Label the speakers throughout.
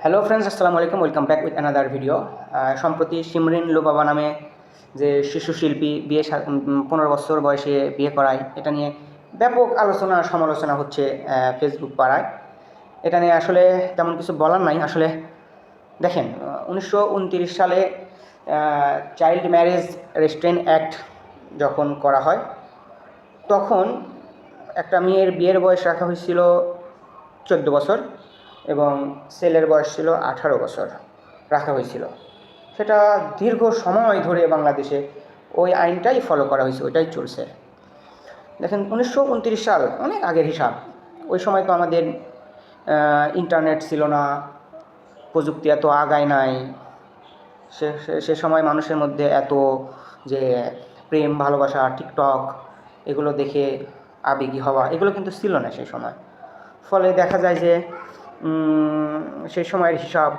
Speaker 1: Hello friends, আসসালামু আলাইকুম। Welcome back with another video. সম্প্রতি সিমরিন লুবাবা নামে যে শিশু শিল্পী 15 বছর বয়সে বিয়ে করায়, এটা নিয়ে ব্যাপক আলোচনা সমালোচনা হচ্ছে ফেসবুক পাড়ায়। এটা নিয়ে আসলে তেমন কিছু বলার নাই। আসলে দেখেন, 1929 সালে চাইল্ড ম্যারেজ রেস্ট্রেন অ্যাক্ট যখন করা হয়, তখন একটা মেয়ের বিয়ের বয়স রাখা হয়েছিল 14 বছর এবং ছেলের বয়স ছিল 18 বছর রাখা হয়েছিল। সেটা দীর্ঘ সময় ধরে বাংলাদেশে ওই আইনটাই ফলো করা হয়েছে, ওইটাই চলছে। দেখেন, 1929 সাল অনেক আগের হিসাব। ওই সময় তো আমাদের ইন্টারনেট ছিল না, প্রযুক্তি এত আগায় নাই। সে সময় মানুষের মধ্যে এত যে প্রেম ভালোবাসা, টিকটক এগুলো দেখে আবেগী হওয়া, এগুলো কিন্তু ছিল না সেই সময়। ফলে দেখা যায় যে সেই সময়ের হিসাব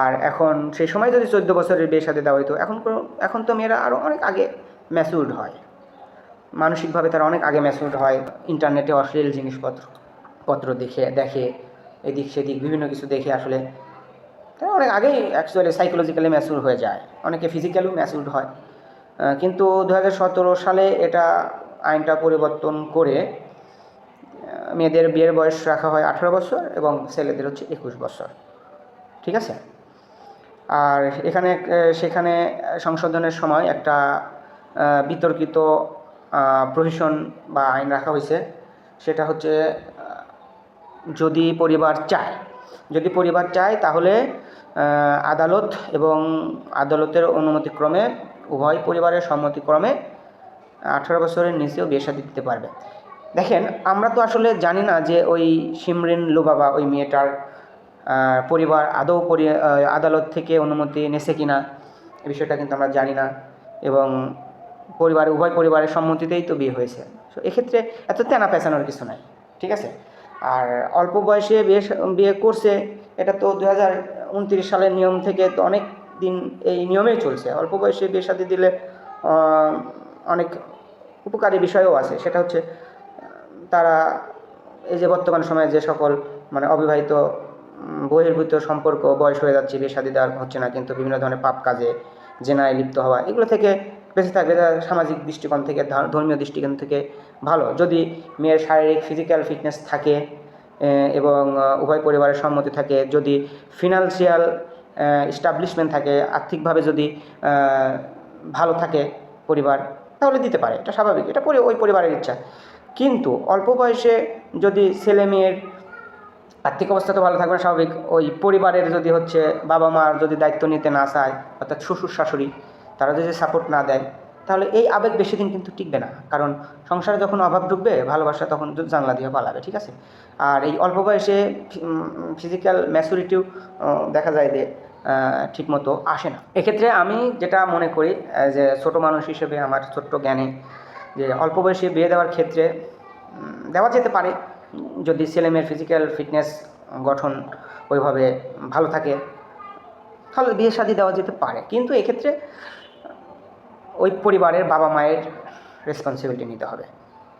Speaker 1: আর এখন, সেই সময় যদি 14 বছরের বিয়ে সাথে দেওয়া হইতো, এখন তো মেয়েরা আরও অনেক আগে ম্যাচিউরড হয়, মানসিকভাবে তারা অনেক আগে ম্যাচিউরড হয়। ইন্টারনেটে অশ্লীল জিনিসপত্র দেখে এদিক সেদিক বিভিন্ন কিছু দেখে আসলে তারা অনেক আগেই অ্যাকচুয়ালি সাইকোলজিক্যালি ম্যাচিউর হয়ে যায়, অনেকে ফিজিক্যালিও ম্যাচিউরড হয়। কিন্তু 2017 সালে এটা আইনটা পরিবর্তন করে মেয়েদের বিয়ের বয়স রাখা হয় 18 বছর এবং ছেলেদের হচ্ছে 21 বছর। ঠিক আছে। আর সেখানে সংশোধনের সময় একটা বিতর্কিত প্রভিশন বা আইন রাখা হয়েছে। সেটা হচ্ছে, যদি পরিবার চায় তাহলে আদালত এবং আদালতের অনুমতিক্রমে, উভয় পরিবারের সম্মতিক্রমে 18 বছরের নিচেও বিয়ে শাদী দিতে পারবে। দেখেন, আমরা তো আসলে জানি না যে ওই সিমরিন লুবাবা ওই মেয়েটার পরিবার আদৌ আদালত থেকে অনুমতি নেছে কিনা, এই বিষয়টা কিন্তু আমরা জানি না। এবং উভয় পরিবারের সম্মতিতেই তো বিয়ে হয়েছে। সো এক্ষেত্রে এত তেনা পেঁচানোর কিছু নাই। ঠিক আছে। আর অল্প বয়সে বিয়ে করছে, এটা তো 2029 সালের নিয়ম থেকে তো অনেক দিন এই নিয়মেই চলছে। অল্প বয়সে বিয়ে শাদী দিলে অনেক উপকারী বিষয়ও আছে। সেটা হচ্ছে, তারা এই যে বর্তমান সময়ে যে সকল অবিবাহিত বহির্ভূত সম্পর্ক, বয়স হয়ে যাচ্ছে, বিয়ে শাদী দেওয়া হচ্ছে না, কিন্তু বিভিন্ন ধরনের পাপ কাজে, জেনায় লিপ্ত হওয়া, এগুলো থেকে বেঁচে থাকলে সামাজিক দৃষ্টিকোণ থেকে, ধর্মীয় দৃষ্টিকোণ থেকে ভালো। যদি মেয়ের শারীরিক ফিজিক্যাল ফিটনেস থাকে এবং উভয় পরিবারের সম্মতি থাকে, যদি ফিনান্সিয়াল এস্টাবলিশমেন্ট থাকে, আর্থিকভাবে যদি ভালো থাকে পরিবার, তাহলে দিতে পারে। এটা স্বাভাবিক, এটা ওই পরিবারের ইচ্ছা। কিন্তু অল্প বয়সে যদি ছেলে মেয়ের আর্থিক অবস্থা তো ভালো থাকবে না, স্বাভাবিক। ওই পরিবারের যদি হচ্ছে বাবা মার যদি দায়িত্ব নিতে না চায়, অর্থাৎ শ্বশুর শাশুড়ি, তারা যদি সাপোর্ট না দেয়, তাহলে এই আবেগ বেশি দিন কিন্তু টিকবে না। কারণ সংসারে যখন অভাব ঢুকবে, ভালোবাসা তখন জানলা দিয়ে পালাবে। ঠিক আছে। আর এই অল্প বয়সে ফিজিক্যাল ম্যাচুরিটিও দেখা যায় যে ঠিকমতো আসে না। এক্ষেত্রে আমি যেটা মনে করি, যে ছোট মানুষ হিসেবে আমার ছোট্ট জ্ঞানে, যে অল্প বয়সে বিয়ে দেওয়ার ক্ষেত্রে দেওয়া যেতে পারে যদি ছেলেমেয়ের ফিজিক্যাল ফিটনেস গঠন ওইভাবে ভালো থাকে, তাহলে বিয়ে শাদী দেওয়া যেতে পারে। কিন্তু এক্ষেত্রে ওই পরিবারের বাবা মায়ের রেসপন্সিবিলিটি নিতে হবে।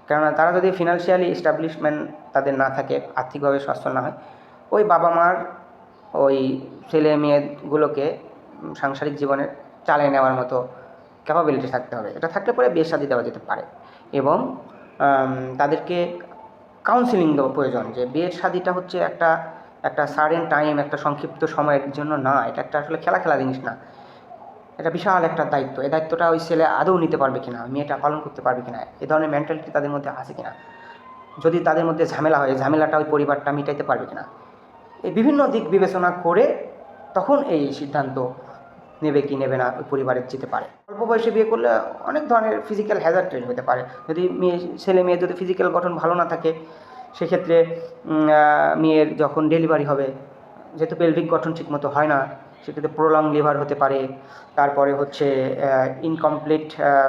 Speaker 1: কেননা তারা যদি ফিনান্সিয়ালি এস্টাবলিশমেন্ট তাদের না থাকে, আর্থিকভাবে সচ্ছল না হয়, ওই বাবা মার ওই ছেলে মেয়েগুলোকে সাংসারিক জীবনে চালিয়ে নেওয়ার মতো ক্যাপাবিলিটি থাকতে হবে। এটা থাকলে পরে বিয়ে শাদী দেওয়া যেতে পারে। এবং তাদেরকে কাউন্সিলিং দেওয়া প্রয়োজন, যে বিয়ের শাদীটা হচ্ছে একটা সার্টেন টাইম, একটা সংক্ষিপ্ত সময়ের জন্য না। এটা একটা আসলে খেলা জিনিস না। এটা বিশাল একটা দায়িত্ব। এই দায়িত্বটা ওই ছেলে আদৌ নিতে পারবে কিনা, মেয়েটা পালন করতে পারবে কিনা, এই ধরনের মেন্টালিটি তাদের মধ্যে আছে কিনা, যদি তাদের মধ্যে ঝামেলা হয়, ঝামেলাটা ওই পরিবারটা মিটাইতে পারবে কিনা, এই বিভিন্ন দিক বিবেচনা করে তখন এই সিদ্ধান্ত নেবে কি নেবে না ওই পরিবারের যেতে পারে। অল্প বয়সে বিয়ে করলে অনেক ধরনের ফিজিক্যাল হ্যাজার্ড তৈরি হতে পারে। যদি ছেলে মেয়ে যদি ফিজিক্যাল গঠন ভালো না থাকে, সেক্ষেত্রে মেয়ের যখন ডেলিভারি হবে, যেহেতু পেলভিক গঠন ঠিকমতো হয় না, সেক্ষেত্রে প্রলং লিভার হতে পারে। তারপরে হচ্ছে ইনকমপ্লিট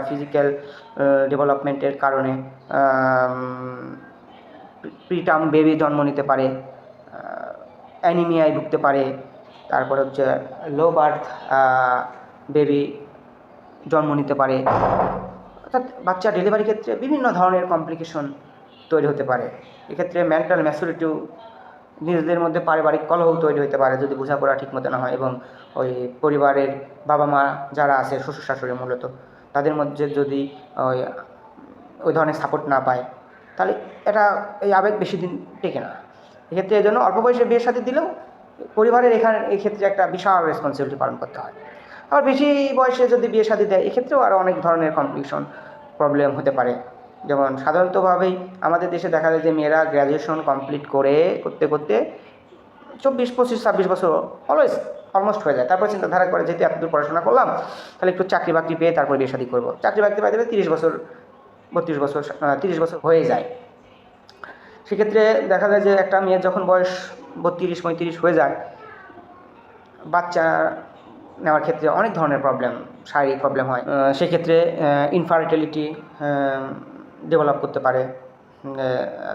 Speaker 1: ফিজিক্যাল ডেভেলপমেন্টের কারণে প্রিটার্ম বেবি জন্ম নিতে পারে, অ্যানিমিয়ায় ভুগতে পারে। তারপরে হচ্ছে লো বার্থ বেবি জন্ম নিতে পারে। অর্থাৎ বাচ্চা ডেলিভারির ক্ষেত্রে বিভিন্ন ধরনের কমপ্লিকেশন তৈরি হতে পারে। এক্ষেত্রে মেন্টাল ম্যাচুরিটিও নিজেদের মধ্যে পারিবারিক কলহ তৈরি হতে পারে যদি বোঝাপড়া ঠিক মতো না হয়, এবং ওই পরিবারের বাবা মা যারা আছে, শ্বশুর শাশুড়ি মূলত, তাদের মধ্যে যদি ওই ওই ধরনের সাপোর্ট না পায়, তাহলে এটা এই আবেগ বেশি দিন টেকে না। এক্ষেত্রে এই জন্য অল্প বয়সে বিয়ে শাদী দিলেও পরিবারের এই ক্ষেত্রে একটা বিশাল রেসপন্সিবিলিটি পালন করতে হয়। আবার বেশি বয়সে যদি বিয়ে শাদী দেয়, এক্ষেত্রেও আরও অনেক ধরনের কমপ্লিকেশন প্রবলেম হতে পারে। যেমন সাধারণতভাবেই আমাদের দেশে দেখা যায় যে মেয়েরা গ্র্যাজুয়েশন কমপ্লিট করতে করতে 24, 25, 26 বছর অলমোস্ট হয়ে যায়। তারপর চিন্তাধারা করে, যেহেতু এতদূর পড়াশোনা করলাম, তাহলে একটু চাকরি বাকরি পেয়ে তারপর বিয়ে শাদী করবো। চাকরি বাকরি পাইতে 30 বছর, 32 বছর, 30 বছর হয়ে যায়। সেক্ষেত্রে দেখা যায় যে একটা মেয়ের যখন বয়স 32, 35 হয়ে যায়, বাচ্চা নেওয়ার ক্ষেত্রে অনেক ধরনের প্রবলেম, শারীরিক প্রবলেম হয়। সেক্ষেত্রে ইনফার্টিলিটি ডেভেলপ করতে পারে।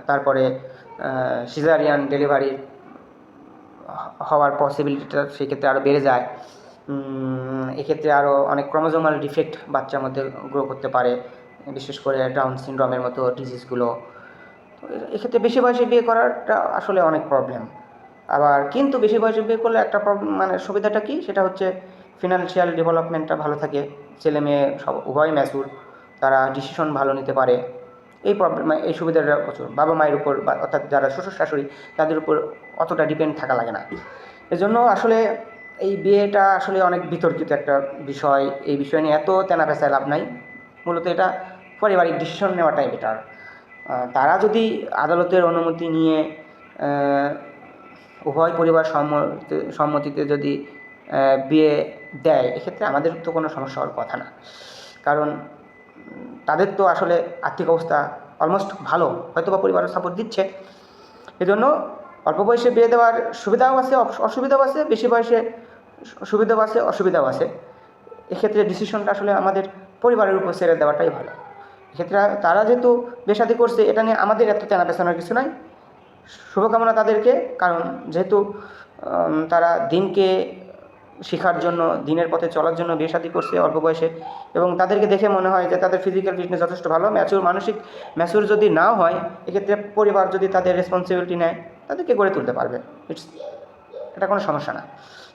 Speaker 1: তারপরে সিজারিয়ান ডেলিভারি হওয়ার পসিবিলিটিটা সেক্ষেত্রে আরও বেড়ে যায়। এক্ষেত্রে আরও অনেক ক্রোমোজোমাল ডিফেক্ট বাচ্চার মধ্যে গ্রো করতে পারে, বিশেষ করে ডাউন সিনড্রোমের মতো ডিজিজগুলো। তো এক্ষেত্রে বেশি বয়সে বিয়ে করাটা আসলে অনেক প্রবলেম। আবার কিন্তু বেশি বয়সে বিয়ে করলে একটা প্রবলেম, মানে সুবিধাটা কী, সেটা হচ্ছে ফিনান্সিয়াল ডেভেলপমেন্টটা ভালো থাকে, ছেলে মেয়ে সব উভয় ম্যাচুর, তারা ডিসিশন ভালো নিতে পারে। এই সুবিধাটা প্রচুর বাবা মায়ের উপর, অর্থাৎ যারা শ্বশুর শাশুড়ি, তাদের উপর অতটা ডিপেন্ড থাকা লাগে না। এজন্য আসলে এই বিয়েটা আসলে অনেক বিতর্কিত একটা বিষয়। এই বিষয় নিয়ে এত তেনাবেচায় লাভ নাই। মূলত এটা পারিবারিক ডিসিশন নেওয়াটাই বেটার। তারা যদি আদালতের অনুমতি নিয়ে উভয় পরিবার সম্মতিতে যদি বিয়ে দেয়, এক্ষেত্রে আমাদের তো কোনো সমস্যা হওয়ার কথা না। কারণ তাদের তো আসলে আর্থিক অবস্থা অলমোস্ট ভালো, হয়তো বা পরিবারের সাপোর্ট দিচ্ছে। এজন্য অল্প বয়সে বিয়ে দেওয়ার সুবিধাও আছে, অসুবিধাও আছে। বেশি বয়সে সুবিধাও আছে, অসুবিধাও আছে। এক্ষেত্রে ডিসিশনটা আসলে আমাদের পরিবারের উপর ছেড়ে দেওয়াটাই ভালো। এক্ষেত্রে তারা যেহেতু বিয়ে শাদী করছে, এটা নিয়ে আমাদের এত তেনা পেছানোর কিছু নাই। শুভকামনা তাদেরকে, কারণ যেহেতু তারা দিনকে শেখার জন্য, দিনের পথে চলার জন্য বিয়ে শাদী করছে অল্প বয়সে, এবং তাদেরকে দেখে মনে হয় যে তাদের ফিজিক্যাল ফিটনেস যথেষ্ট ভালো, মানসিক ম্যাচিউর যদি নাও হয়, এক্ষেত্রে পরিবার যদি তাদের রেসপন্সিবিলিটি নেয়, তাদেরকে গড়ে তুলতে পারবে। এটা কোনো সমস্যা না।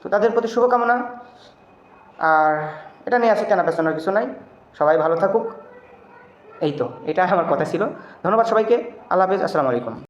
Speaker 1: তো তাদের প্রতি শুভকামনা। আর এটা নিয়ে আছে কেনা পেছানোর কিছু নাই। সবাই ভালো থাকুক, এই তো, এটা আমার কথা ছিল। ধন্যবাদ সবাইকে। আল্লাহ হাফেজ, আসসালামু আলাইকুম।